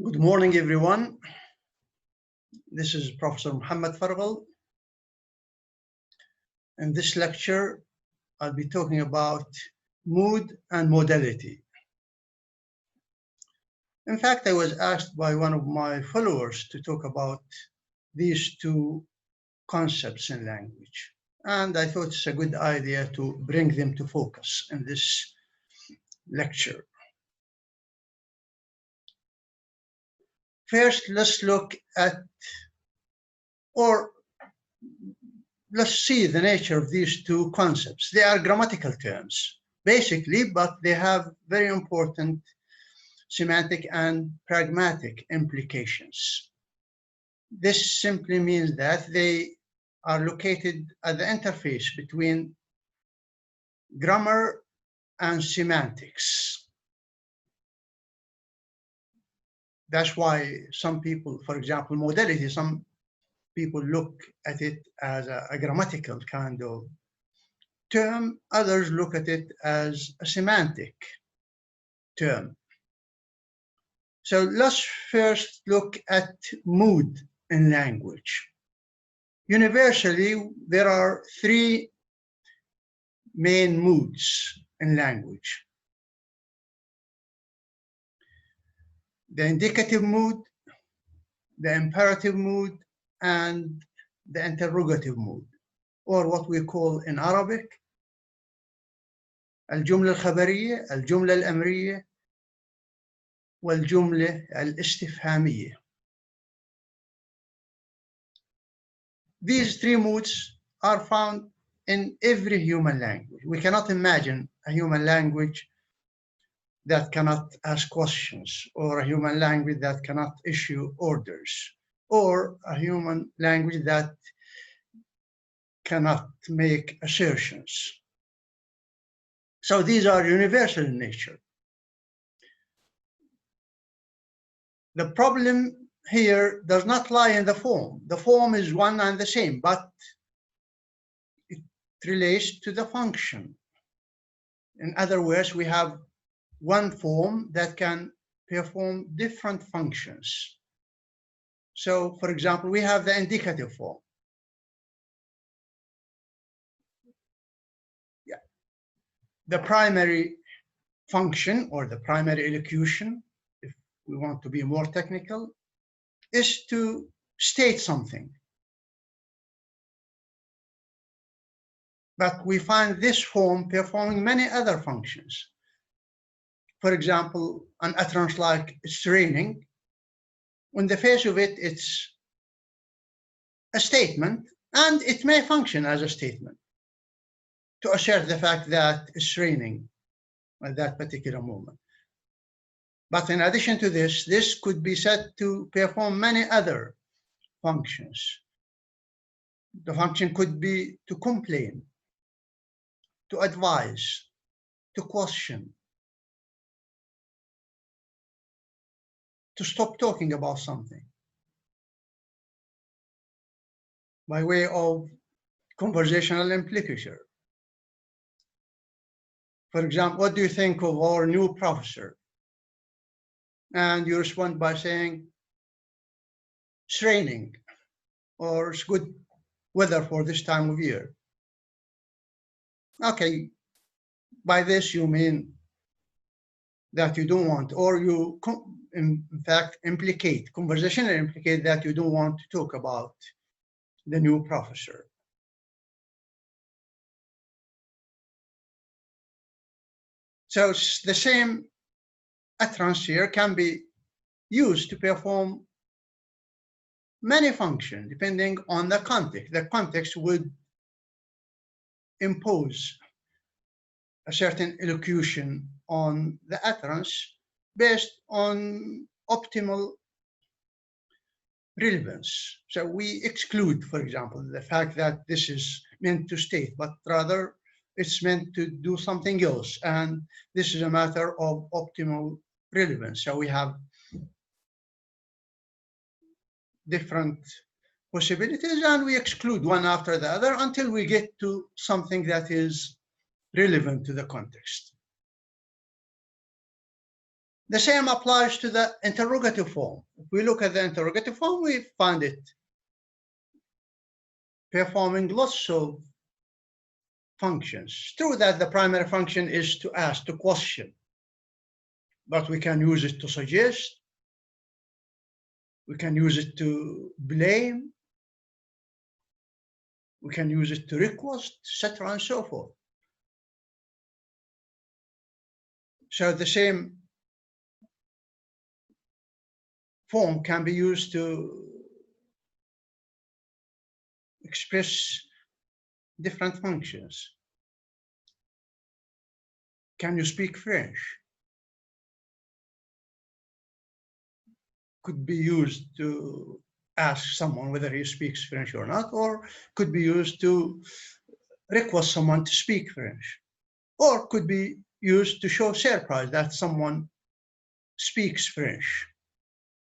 Good morning, everyone. This is Professor Muhammad Farghal. In this lecture, I'll be talking about mood and modality. In fact, I was asked by one of my followers to talk about these two concepts in language. And I thought it's a good idea to bring them to focus in this lecture. First, let's look at, or let's see the nature of these two concepts. They are grammatical terms, basically, but they have very important semantic and pragmatic implications. This simply means that they are located at the interface between grammar and semantics. That's why some people, for example, modality, some people look at it as a grammatical kind of term, others look at it as a semantic term. So let's first look at mood in language. Universally, there are three main moods in language: the indicative mood, the imperative mood, and the interrogative mood, or what we call in Arabic الجملة الخبرية, الجملة الأمرية, والجملة الاستفهامية. These three moods are found in every human language. We cannot imagine a human language that cannot ask questions, or a human language that cannot issue orders, or a human language that cannot make assertions. So these are universal in nature. The problem here does not lie in the form. The form is one and the same, but it relates to the function. In other words, we have one form that can perform different functions. So, for example, we have the indicative form. The primary function, or the primary elocution, if we want to be more technical, is to state something. But we find this form performing many other functions. For example, an utterance like "it's raining," on the face of it, it's a statement, and it may function as a statement to assert the fact that it's raining at that particular moment. But in addition to this, this could be said to perform many other functions. The function could be to complain, to advise, to question, to stop talking about something, by way of conversational implication. For example, what do you think of our new professor? And you respond by saying, it's raining, or it's good weather for this time of year. Okay, by this you mean that you don't want, or you in fact implicate, conversationally implicate that you don't want to talk about the new professor. So the same utterance here can be used to perform many functions depending on the context. The context would impose a certain elocution on the utterance based on optimal relevance. So we exclude, for example, the fact that this is meant to state, but rather it's meant to do something else. And this is a matter of optimal relevance. So we have different possibilities and we exclude one after the other until we get to something that is relevant to the context. The same applies to the interrogative form. If we look at the interrogative form, we find it performing lots of functions. It's true that the primary function is to ask, to question, but we can use it to suggest, we can use it to blame, we can use it to request, etc., and so forth. So the same form can be used to express different functions. Can you speak French? Could be used to ask someone whether he speaks French or not, or could be used to request someone to speak French, or could be used to show surprise that someone speaks French.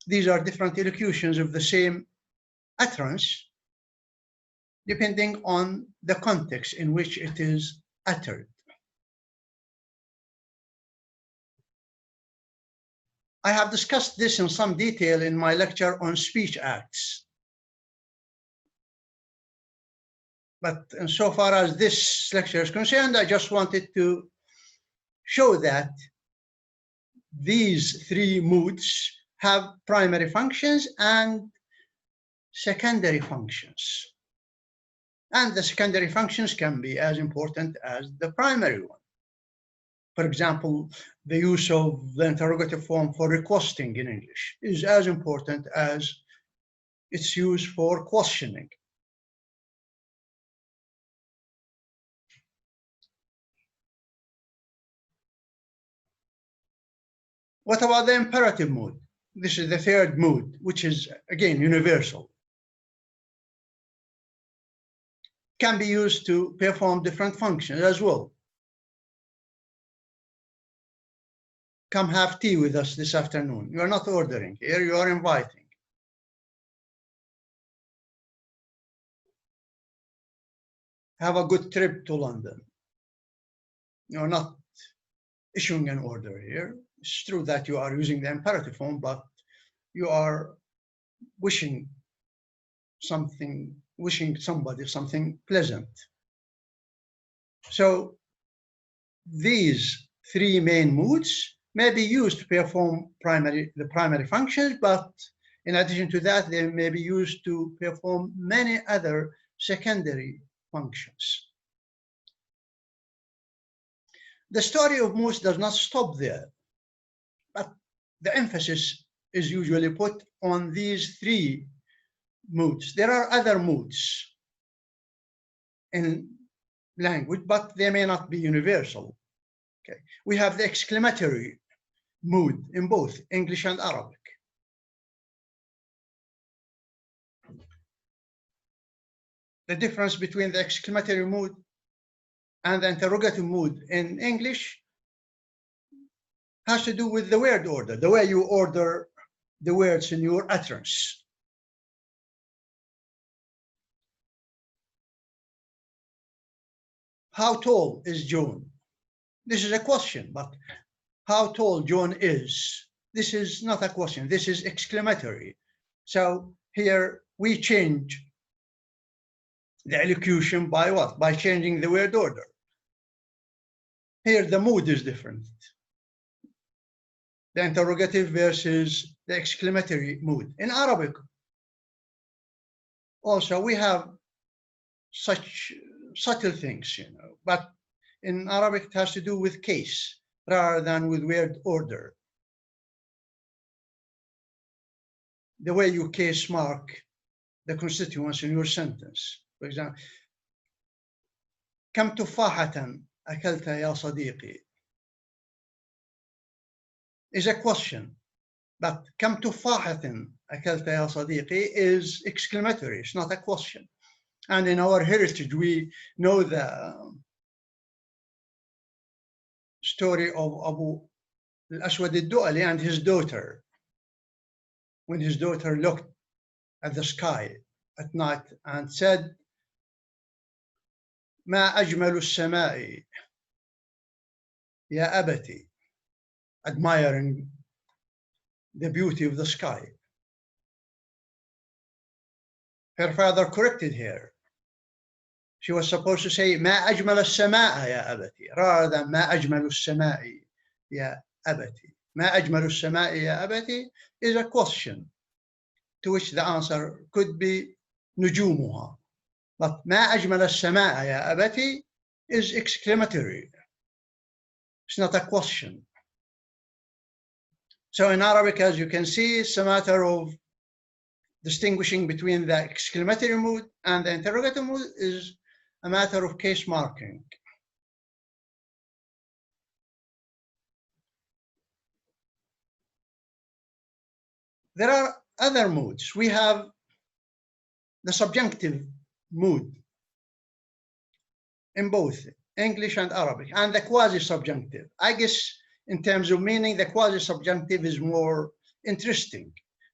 These are different elocutions of the same utterance, depending on the context in which it is uttered. I have discussed this in some detail in my lecture on speech acts. But insofar as this lecture is concerned, I just wanted to show that these three moods have primary functions and secondary functions. And the secondary functions can be as important as the primary one. For example, the use of the interrogative form for requesting in English is as important as its use for questioning. What about the imperative mood? This is the third mood, which is, again, universal. Can be used to perform different functions as well. Come have tea with us this afternoon. You are not ordering here, you are inviting. Have a good trip to London. You are not issuing an order here. It's true that you are using the imperative form, but you are wishing somebody something pleasant. So these three main moods may be used to perform the primary functions, but in addition to that, they may be used to perform many other secondary functions. The story of moods does not stop there, but the emphasis is usually put on these three moods. There are other moods in language, but they may not be universal. Okay. We have the exclamatory mood in both English and Arabic. The difference between the exclamatory mood and the interrogative mood in English has to do with the word order, the way you order the words in your utterance. How tall is John? This is a question, but how tall John is, this is not a question, this is exclamatory. So here we change the elocution by what? By changing the word order. Here the mood is different. The interrogative versus the exclamatory mood. In Arabic, also we have such subtle things, but in Arabic it has to do with case rather than with word order. The way you case mark the constituents in your sentence. For example, كم تفاحة أكلت يا صديقي is a question, but كم تفاحة أكلت يا صديقي is exclamatory, it's not a question. And in our heritage, we know the story of Abu al-Aswad al-Du'ali and his daughter. When his daughter looked at the sky at night and said, ما أجمل السماء يا أبتي, admiring the beauty of the sky. Her father corrected her. She was supposed to say ما أجمل السماء يا أبتي, rather than ما أجمل السماء يا أبتي. ما أجمل السماء يا أبتي is a question to which the answer could be نجومها. But ما أجمل السماء يا أبتي is exclamatory. It's not a question. So in Arabic, as you can see, it's a matter of distinguishing between the exclamatory mood and the interrogative mood is a matter of case marking. There are other moods. We have the subjunctive mood in both English and Arabic, and the quasi-subjunctive. I guess in terms of meaning, the quasi-subjunctive is more interesting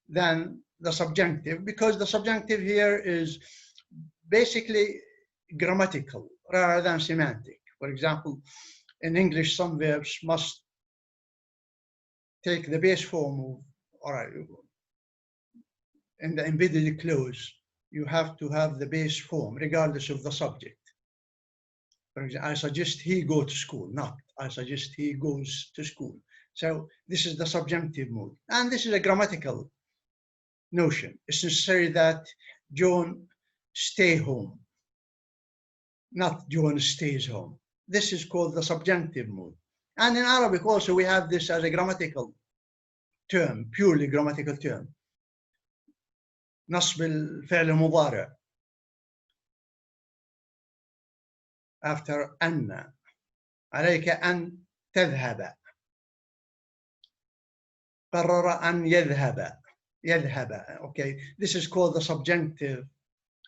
than the subjunctive, because the subjunctive here is basically grammatical rather than semantic. For example, in English, some verbs must take the base form of, all right, in the embedded clause, you have to have the base form regardless of the subject. For example, I suggest he go to school, not I suggest he goes to school. So this is the subjunctive mood. And this is a grammatical notion. It's necessary that John stay home, not John stays home. This is called the subjunctive mood. And in Arabic also, we have this as a grammatical term, purely grammatical term. نصب الفعل المضارع after أن, عليك أن تذهب, قرر أن يذهب. Okay, this is called the subjunctive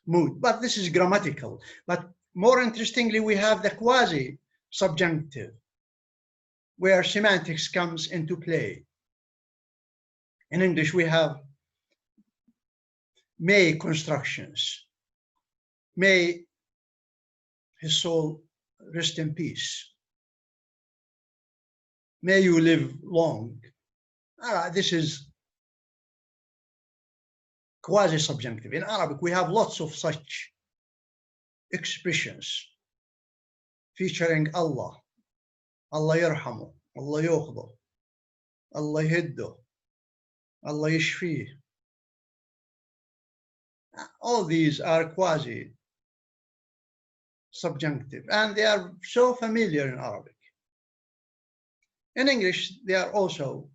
mood, but this is grammatical. But more interestingly, we have the quasi-subjunctive, where semantics comes into play. In English, we have may constructions. May his soul rest in peace. May you live long. This is quasi-subjunctive. In Arabic, we have lots of such expressions featuring Allah. Allah yarhamu, Allah yukhdu, Allah yhiddu, Allah yashfih. All these are quasi-subjunctive, and they are so familiar in Arabic. In English, they are also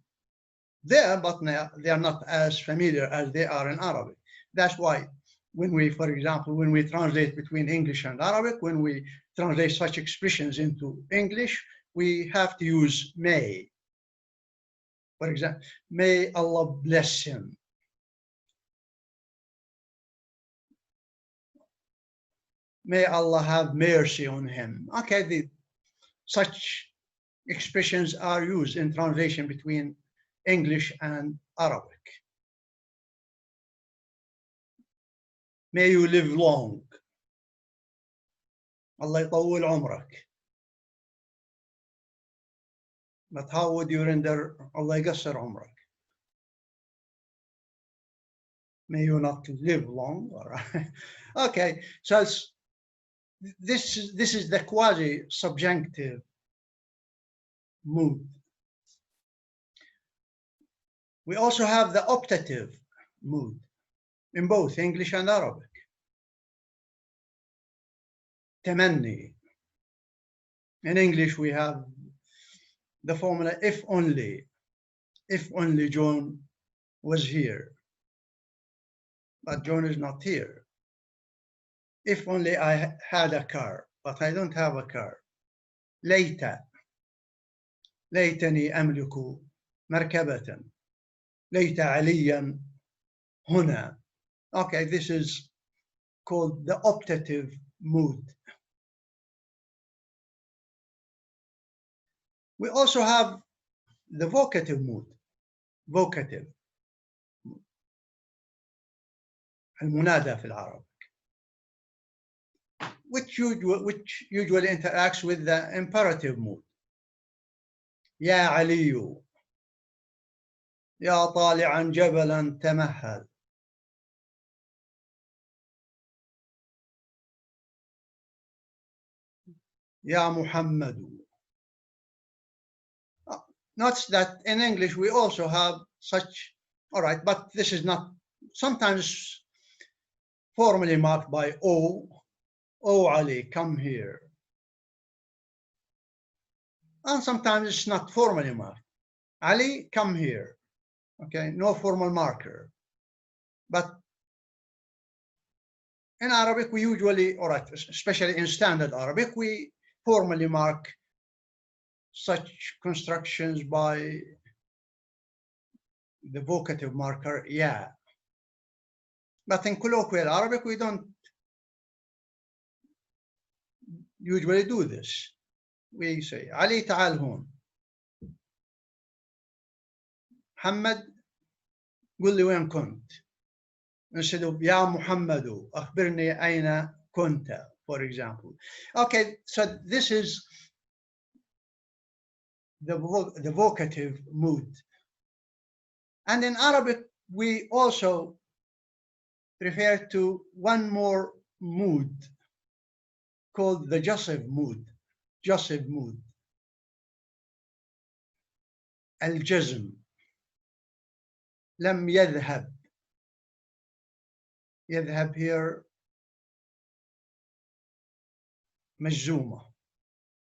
there, but they are not as familiar as they are in Arabic. That's why when we, for example, when we translate between English and Arabic, when we translate such expressions into English, we have to use may. For example, may Allah bless him. May Allah have mercy on him. Okay, such expressions are used in translation between English and Arabic. May you live long. Allah يطول عمرك. But how would you render Allah يقصر عمرك? May you not live long. Okay, so this is the quasi-subjunctive mood. We also have the optative mood in both English and Arabic. تمني. In English, we have the formula if only John was here. But John is not here. If only I had a car, but I don't have a car. ليت ليتني أملك مركبة ليت عليا هنا. Okay, this is called the optative mood. We also have the vocative mood. Vocative. المنادى في العرب. Which usually interacts with the imperative mood. يا علي يا طالعا جبلا تمهل. يا محمد. Notice that in English we also have such, all right, but this is not sometimes formally marked by O. Oh Ali, come here. And sometimes it's not formally marked. Ali, come here. Okay, no formal marker. But in Arabic, we usually, all right, especially in standard Arabic, we formally mark such constructions by the vocative marker, yeah. But in colloquial Arabic, we don't usually do this. We say, Ali ta'al hun. Muhammad, قل لي وين كنت. Instead of يا محمد أخبرني أين كنت, for example. Okay, so this is the vocative mood. And in Arabic, we also refer to one more mood called the Jasiv mood. Jasiv mood. Al-Jazm. لم يذهب. يذهب here مجزومة.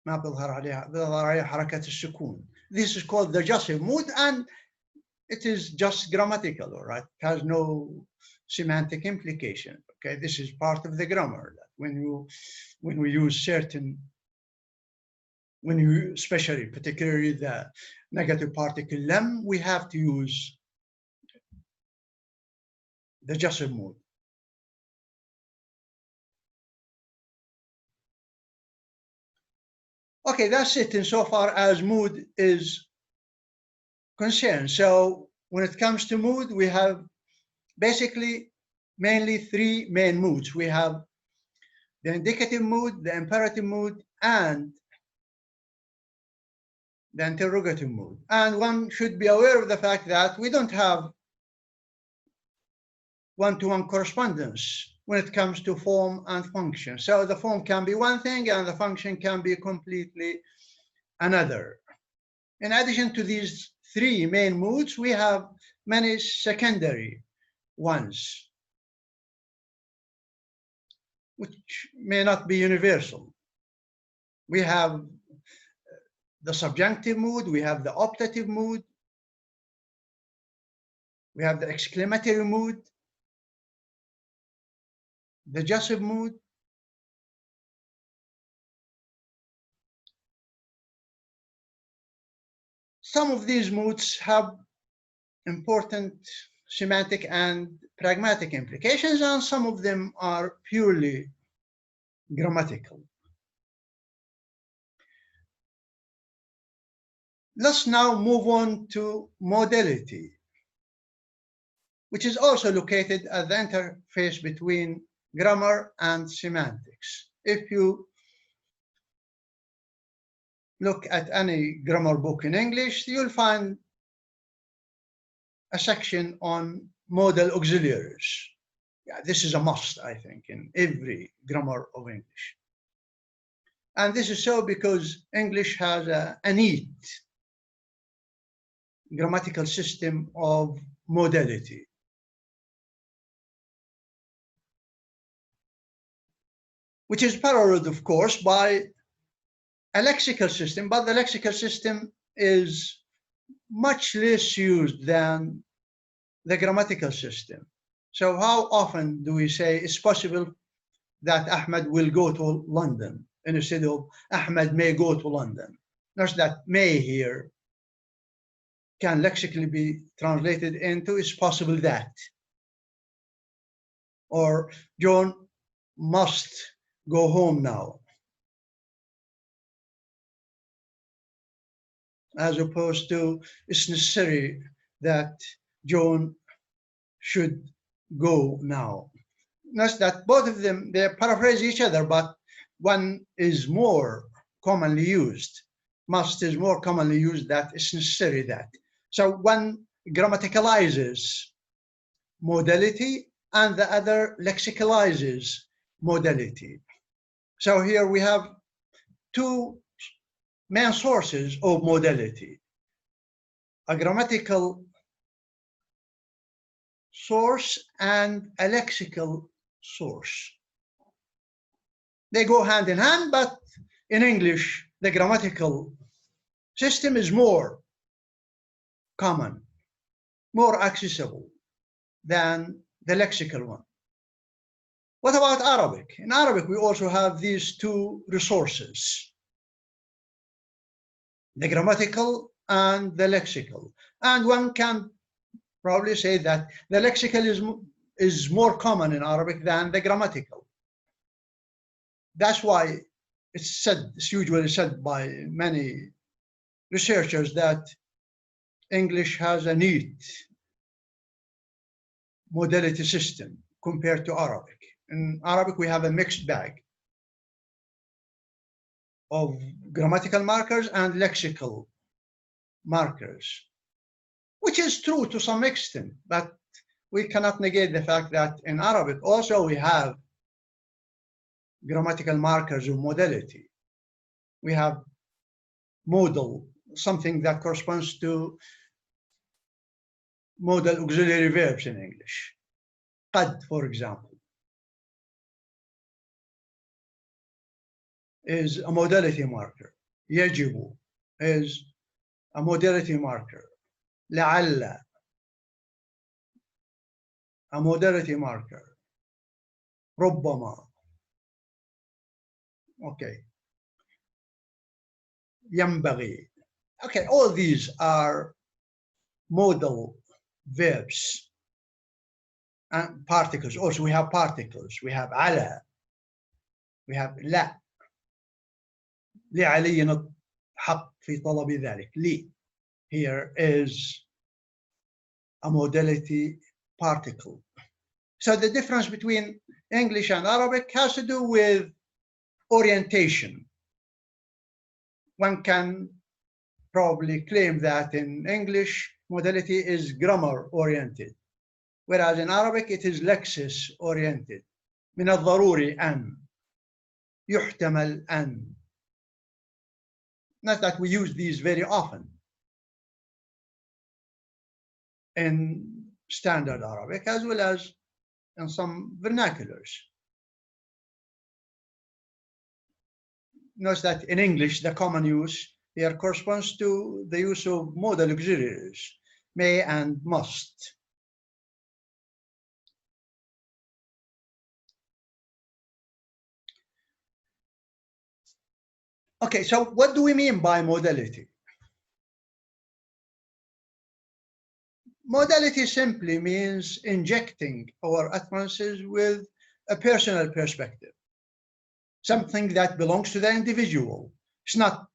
ما بظهر عليها حركة السكون. This is called the Jasiv mood, and it is just grammatical, all right? It has no semantic implication. Okay, this is part of the grammar. When we use certain, especially particularly the negative particle lam, we have to use the Jasiv mood. Okay, that's it insofar as mood is concerned. So when it comes to mood, we have basically mainly three main moods. We have the indicative mood, the imperative mood, and the interrogative mood. And one should be aware of the fact that we don't have one-to-one correspondence when it comes to form and function. So the form can be one thing and the function can be completely another. In addition to these three main moods, we have many secondary ones, which may not be universal. We have the subjunctive mood, we have the optative mood, we have the exclamatory mood, the Jasiv mood, some of these moods have important semantic and pragmatic implications, and some of them are purely grammatical. Let's now move on to modality, which is also located at the interface between grammar and semantics. If you look at any grammar book in English, you'll find a section on modal auxiliaries. Yeah, this is a must, I think, in every grammar of English. And this is so because English has a neat grammatical system of modality. Which is paralleled, of course, by a lexical system, but the lexical system is much less used than the grammatical system. So how often do we say it's possible that Ahmed will go to London? instead of Ahmed may go to London. Notice that may here can lexically be translated into it's possible that. Or John must go home now, as opposed to it's necessary that John should go now. Notice that both of them, they paraphrase each other, but one is more commonly used. Must is more commonly used that it's necessary that. So one grammaticalizes modality and the other lexicalizes modality. So here we have two main sources of modality: a grammatical source and a lexical source. They go hand in hand, but in English, the grammatical system is more common, more accessible than the lexical one. What about Arabic? In Arabic, we also have these two resources: the grammatical and the lexical. And one can probably say that the lexical is more common in Arabic than the grammatical. That's why it's usually said by many researchers that English has a neat modality system compared to Arabic. In Arabic, we have a mixed bag of grammatical markers and lexical markers, which is true to some extent, but we cannot negate the fact that in Arabic also we have grammatical markers of modality. We have modal, something that corresponds to modal auxiliary verbs in English. Qad, for example, is a modality marker. Yajibu is a modality marker. La'alla, a modality marker. Rubbama. Okay. Yambaghi. Okay, all these are modal verbs and particles. Also, we have particles. We have ala. We have la. لعلي الحق في طلب ذلك. لي here is a modality particle. So the difference between English and Arabic has to do with orientation. One can probably claim that in English, modality is grammar oriented, whereas in Arabic it is lexis oriented. من الضروري أن يحتمل أن. Not that we use these very often in standard Arabic as well as in some vernaculars. Notice that in English, the common use here corresponds to the use of modal auxiliaries, may and must. Okay, so what do we mean by modality? Modality simply means injecting our utterances with a personal perspective, something that belongs to the individual. It's not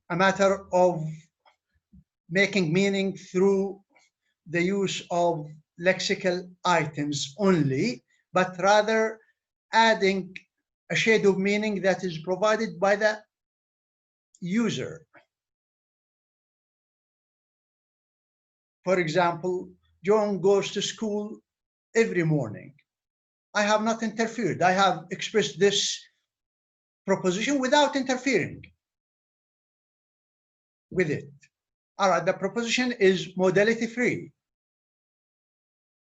a matter of making meaning through the use of lexical items only, but rather adding a shade of meaning that is provided by the user. For example, John goes to school every morning. I have not interfered. I have expressed this proposition without interfering with it. All right, the proposition is modality free.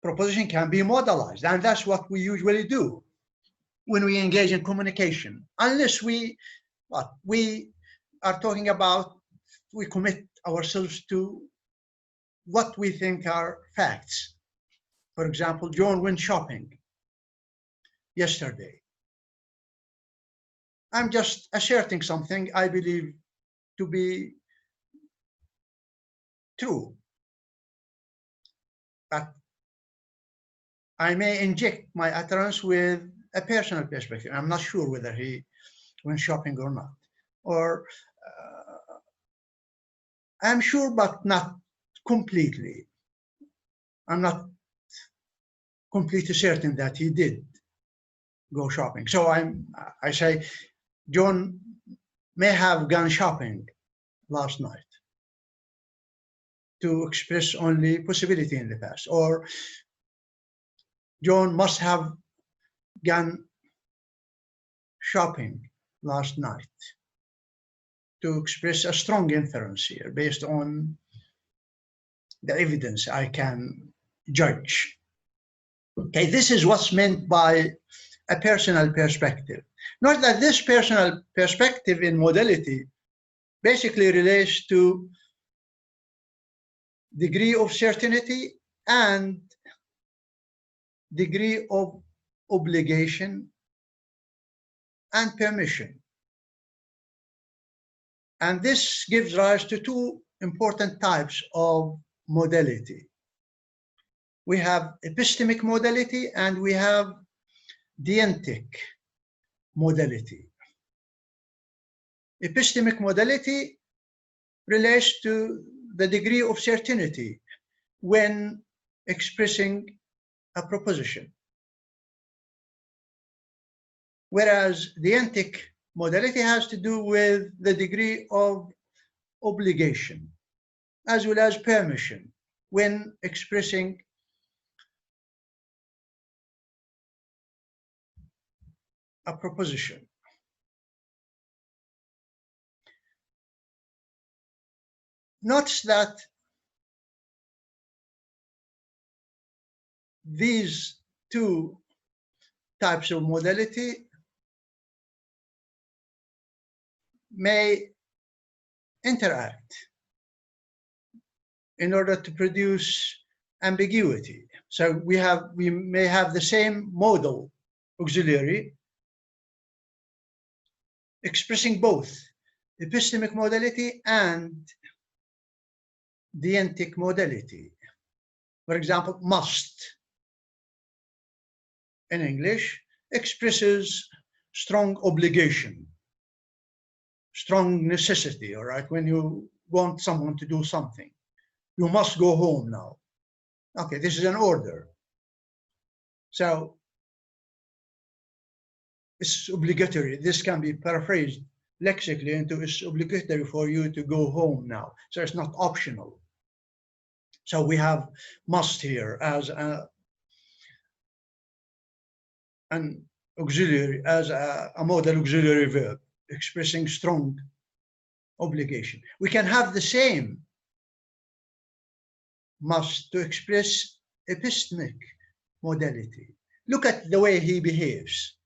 Proposition can be modalized, and that's what we usually do when we engage in communication, unless we are talking about, we commit ourselves to what we think are facts. For example, John went shopping yesterday. I'm just asserting something I believe to be true. But I may inject my utterance with a personal perspective. I'm not sure whether he went shopping or not. Or I'm sure, but not completely. I'm not completely certain that he did go shopping. So I say John may have gone shopping last night to express only possibility in the past, or John must have gone shopping last night to express a strong inference here based on the evidence I can judge. Okay, this is what's meant by a personal perspective. Note that this personal perspective in modality basically relates to degree of certainty and degree of obligation and permission. And this gives rise to two important types of modality. We have epistemic modality and we have dientic modality. Epistemic modality relates to the degree of certainty when expressing a proposition, whereas dientic modality has to do with the degree of obligation as well as permission when expressing a proposition. Notice that these two types of modality may interact in order to produce ambiguity. So we may have the same modal auxiliary expressing both epistemic modality and dientic modality. For example, must in English expresses strong obligation, strong necessity, all right? When you want someone to do something, you must go home now. Okay, this is an order. So it's obligatory. This can be paraphrased lexically into it's obligatory for you to go home now. So it's not optional. So we have must here as an auxiliary, as a modal auxiliary verb expressing strong obligation. We can have the same must to express epistemic modality. Look at the way he behaves.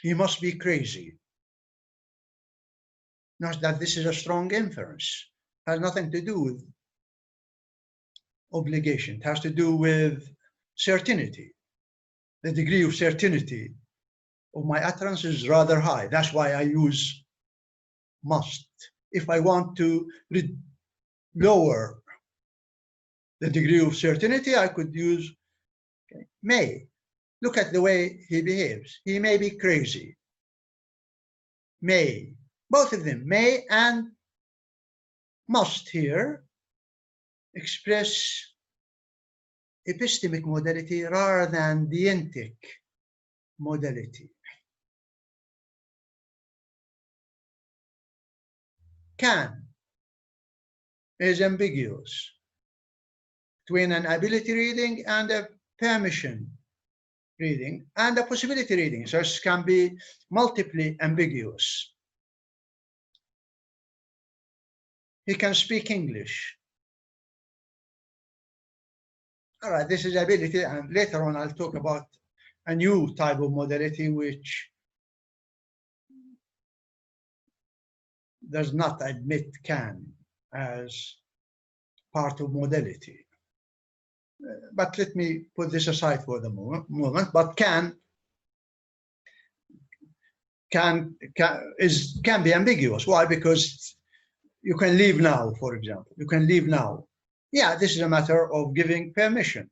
He must be crazy. Not that this is a strong inference. It has nothing to do with obligation. It has to do with certainty. The degree of certainty of my utterance is rather high. That's why I use must. If I want to lower the degree of certainty, I could use may. Look at the way he behaves. He may be crazy. May. Both of them, may and must here, express epistemic modality rather than dientic modality. Can is ambiguous between an ability reading and a permission reading and a possibility reading. So it can be multiply ambiguous. He can speak English. All right, this is ability, and later on I'll talk about a new type of modality which does not admit can as part of modality. But let me put this aside for the moment. But can can be ambiguous. Why? Because you can leave now, for example. You can leave now. Yeah, this is a matter of giving permission,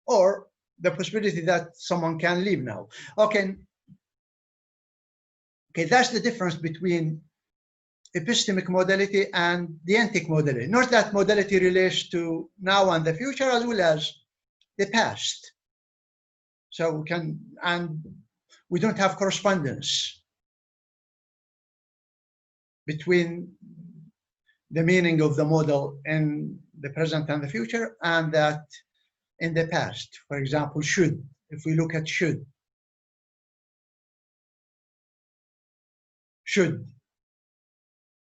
or the possibility that someone can leave now. Okay, that's the difference between epistemic modality and dientic modality. Not that modality relates to now and the future as well as the past. So we can, and we don't have correspondence between the meaning of the model in the present and the future and that in the past. For example, should. If we look at should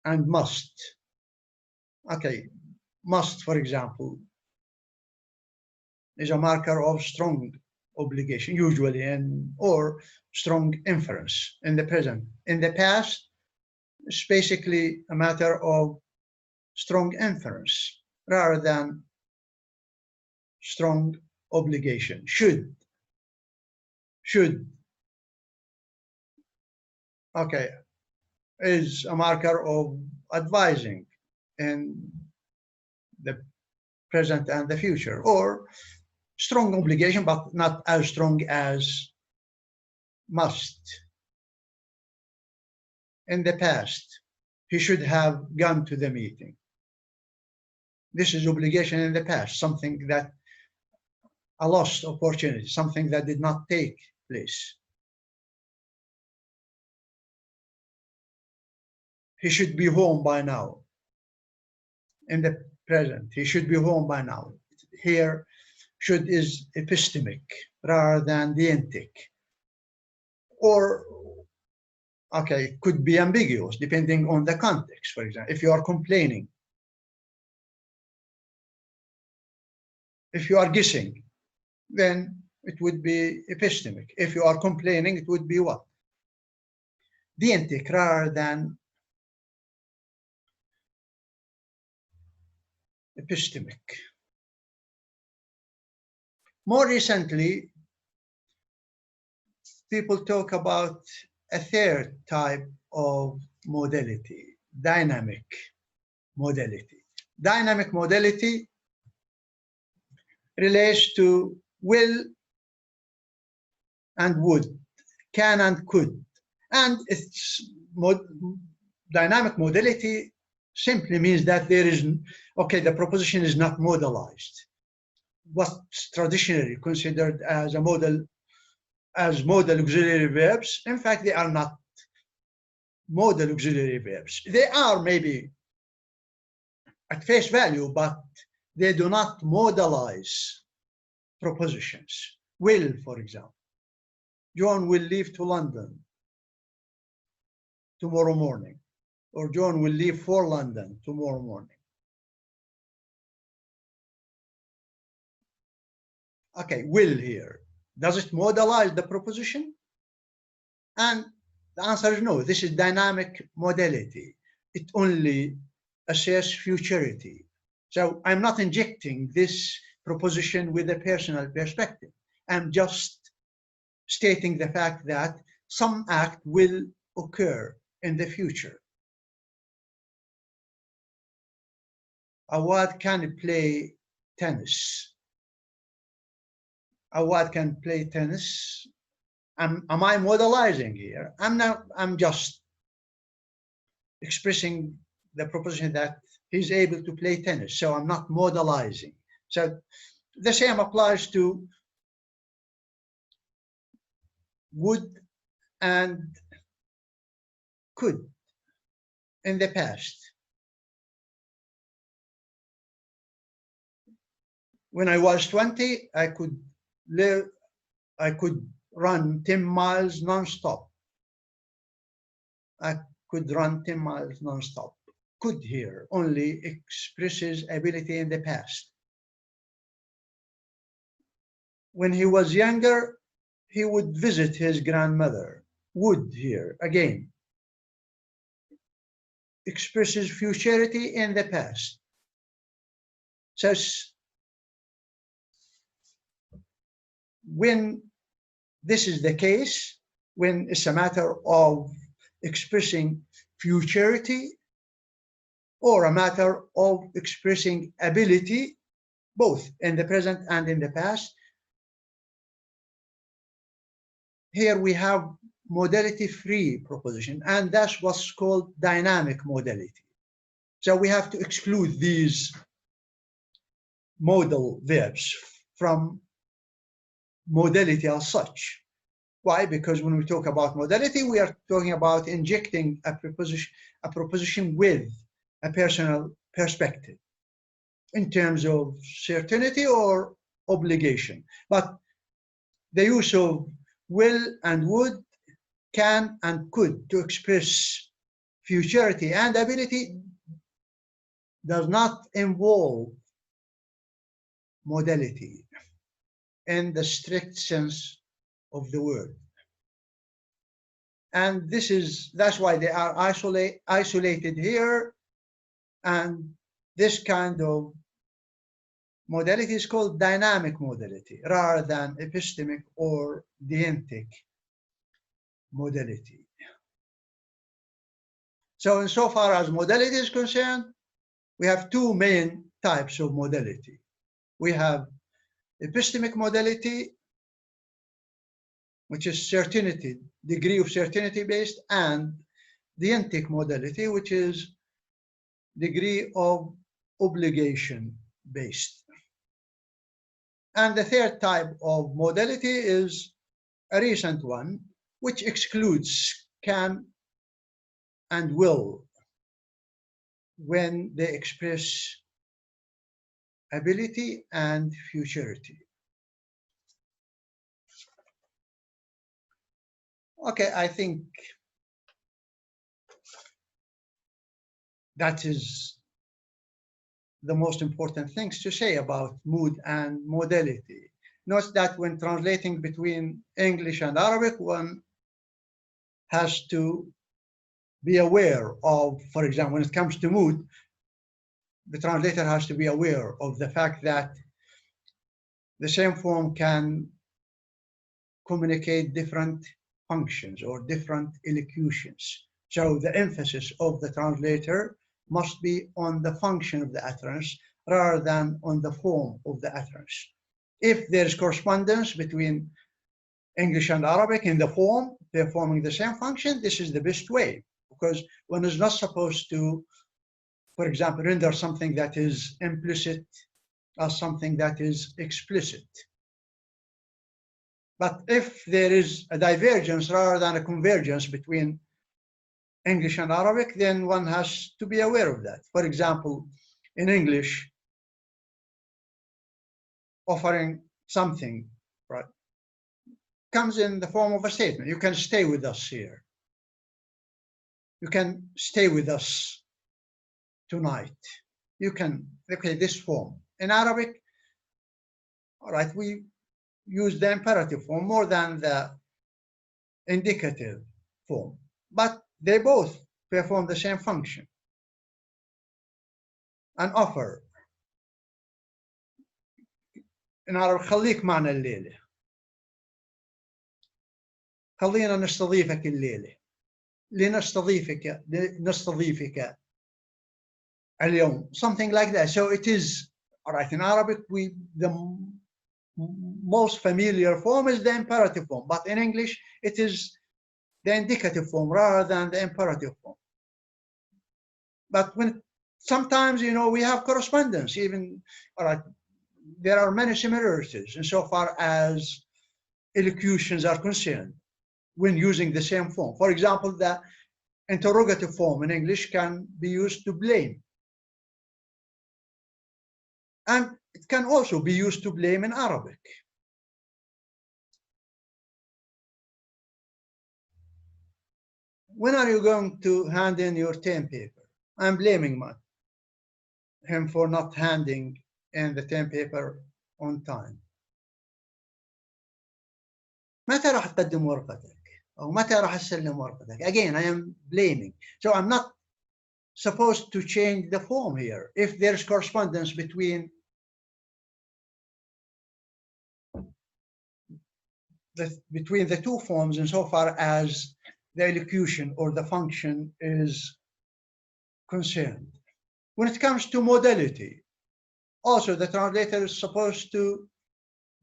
and must. Okay, must, for example, is a marker of strong obligation, usually, or strong inference in the present. In the past, it's basically a matter of strong inference rather than strong obligation. Should, okay, is a marker of advising in the present and the future, or strong obligation, but not as strong as must. In the past, he should have gone to the meeting. This is obligation in the past, something that a lost opportunity, something that did not take place. He should be home by now. In the present, he should be home by now. Here, should is epistemic rather than dientic. Or, okay, could be ambiguous depending on the context. For example, if you are complaining, if you are guessing, then it would be epistemic. If you are complaining, it would be what? Dientic rather than epistemic. More recently, people talk about a third type of modality, dynamic modality. Dynamic modality relates to will and would, can and could. And it's dynamic modality simply means that there is, okay, the proposition is not modalized. What's traditionally considered as a modal, as modal auxiliary verbs, in fact, they are not modal auxiliary verbs. They are maybe at face value, but they do not modalize propositions. Will, for example. John will leave to London tomorrow morning, or John will leave for London tomorrow morning. Okay, will here. Does it modalize the proposition? And the answer is no. This is dynamic modality. It only assesses futurity. So I'm not injecting this proposition with a personal perspective. I'm just stating the fact that some act will occur in the future. Awad can play tennis. Awad can play tennis. Am I modalizing here? I'm not. I'm just expressing the proposition that he's able to play tennis. So I'm not modalizing. So the same applies to would and could in the past. When I was 20, I could run 10 miles non-stop. I could run 10 miles non-stop. Could here only expresses ability in the past. When he was younger, he would visit his grandmother. Would here, again, expresses futurity in the past. So when this is the case, when it's a matter of expressing futurity or a matter of expressing ability, both in the present and in the past. Here we have modality-free proposition, and that's what's called dynamic modality. So we have to exclude these modal verbs from modality as such. Why? Because when we talk about modality, we are talking about injecting a proposition with a personal perspective in terms of certainty or obligation. But the use of will and would, can and could to express futurity and ability does not involve modality in the strict sense of the word. And that's why they are isolated here. And this kind of modality is called dynamic modality rather than epistemic or dientic modality. So insofar as modality is concerned, we have two main types of modality. We have epistemic modality, which is certainty, degree of certainty based, and dientic modality, which is degree of obligation based. And the third type of modality is a recent one, which excludes can and will when they express ability and futurity. Okay, I think that is the most important things to say about mood and modality. Note that when translating between English and Arabic, one has to be aware of, for example, when it comes to mood, the translator has to be aware of the fact that the same form can communicate different functions or different elocutions. So the emphasis of the translator must be on the function of the utterance rather than on the form of the utterance. If there is correspondence between English and Arabic in the form, performing the same function, this is the best way, because one is not supposed to, for example, render something that is implicit as something that is explicit. But if there is a divergence rather than a convergence between English and Arabic, then one has to be aware of that. For example, in English, offering something, right, comes in the form of a statement. You can stay with us here. You can stay with us tonight. You can, okay, this form. In Arabic, all right, we use the imperative form more than the indicative form, but they both perform the same function. An offer. In Arabic, خليك معنا الليلة. خلينا نستضيفك الليلة. نستضيفك اليوم. Something like that. So it is, all right, in Arabic, the most familiar form is the imperative form, but in English, it is the indicative form rather than the imperative form. But when sometimes, you know, we have correspondence, even, all right, there are many similarities insofar as elocutions are concerned when using the same form. For example, the interrogative form in English can be used to blame. And it can also be used to blame in Arabic. When are you going to hand in your term paper? I'm blaming him for not handing in the term paper on time. متى راح تقدم ورقتك؟ أو متى راح تسلم ورقتك? Again, I am blaming. So I'm not supposed to change the form here. If there's correspondence between between the two forms insofar as the elocution or the function is concerned. When it comes to modality, also the translator is supposed to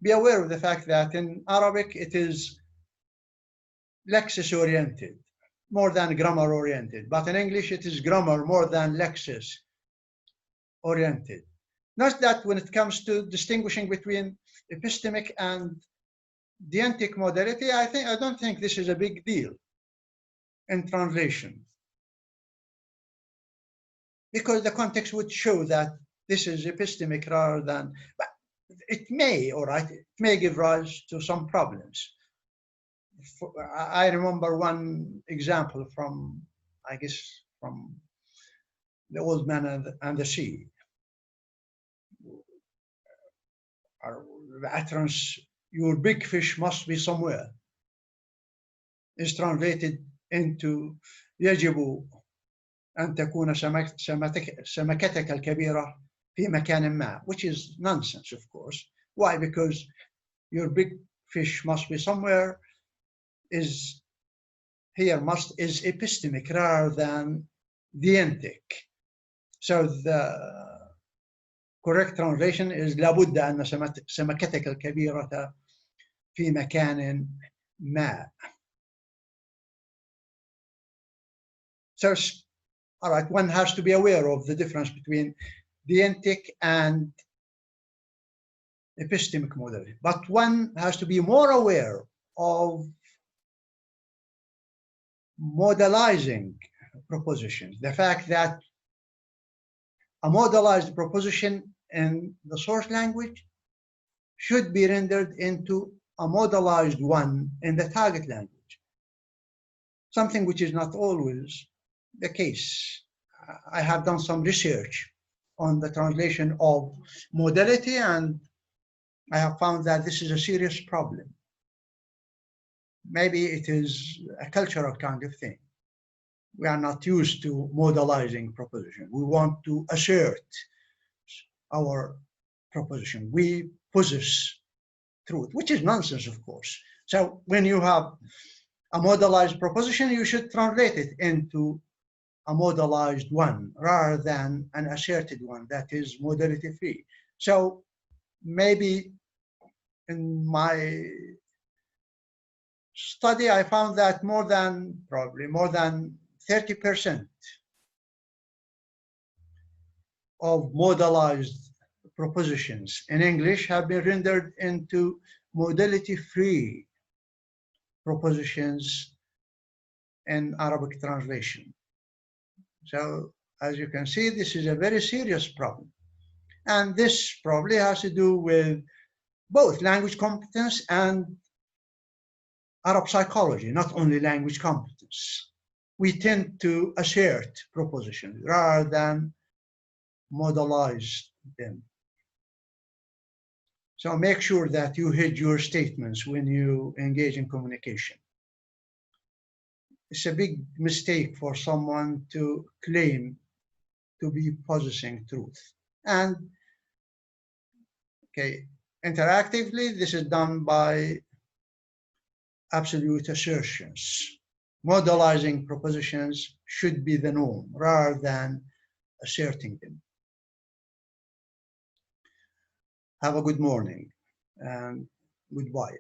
be aware of the fact that in Arabic it is lexis oriented more than grammar oriented, but in English it is grammar more than lexis oriented. Note that when it comes to distinguishing between epistemic and dientic modality, I don't think this is a big deal in translation, because the context would show that this is epistemic rather than, but it may, all right, it may give rise to some problems. I remember one example from, I guess, from The Old Man and the Sea. The utterance, "your big fish must be somewhere," is translated into "يجب أن تكون سمكتك الكبيرة في مكان ما," which is nonsense, of course. Why? Because "your big fish must be somewhere" is here is epistemic rather than dientic. So the correct translation is لابد أن سمكتك الكبيرة في مكان ما. So, all right, one has to be aware of the difference between dientic and epistemic modality, but one has to be more aware of modalizing propositions. The fact that a modalized proposition in the source language should be rendered into a modalized one in the target language, something which is not always the case. I have done some research on the translation of modality, and I have found that this is a serious problem. Maybe it is a cultural kind of thing. We are not used to modalizing proposition. We want to assert our proposition. We possess truth, which is nonsense, of course. So when you have a modalized proposition, you should translate it into a modalized one rather than an asserted one that is modality free. So maybe in my study, I found that probably more than 30% of modalized propositions in English have been rendered into modality-free propositions in Arabic translation. So as you can see, this is a very serious problem. And this probably has to do with both language competence and Arab psychology, not only language competence. We tend to assert propositions rather than modalize them. So make sure that you hedge your statements when you engage in communication. It's a big mistake for someone to claim to be possessing truth. And okay, interactively, this is done by absolute assertions. Modalizing propositions should be the norm rather than asserting them. Have a good morning and goodbye.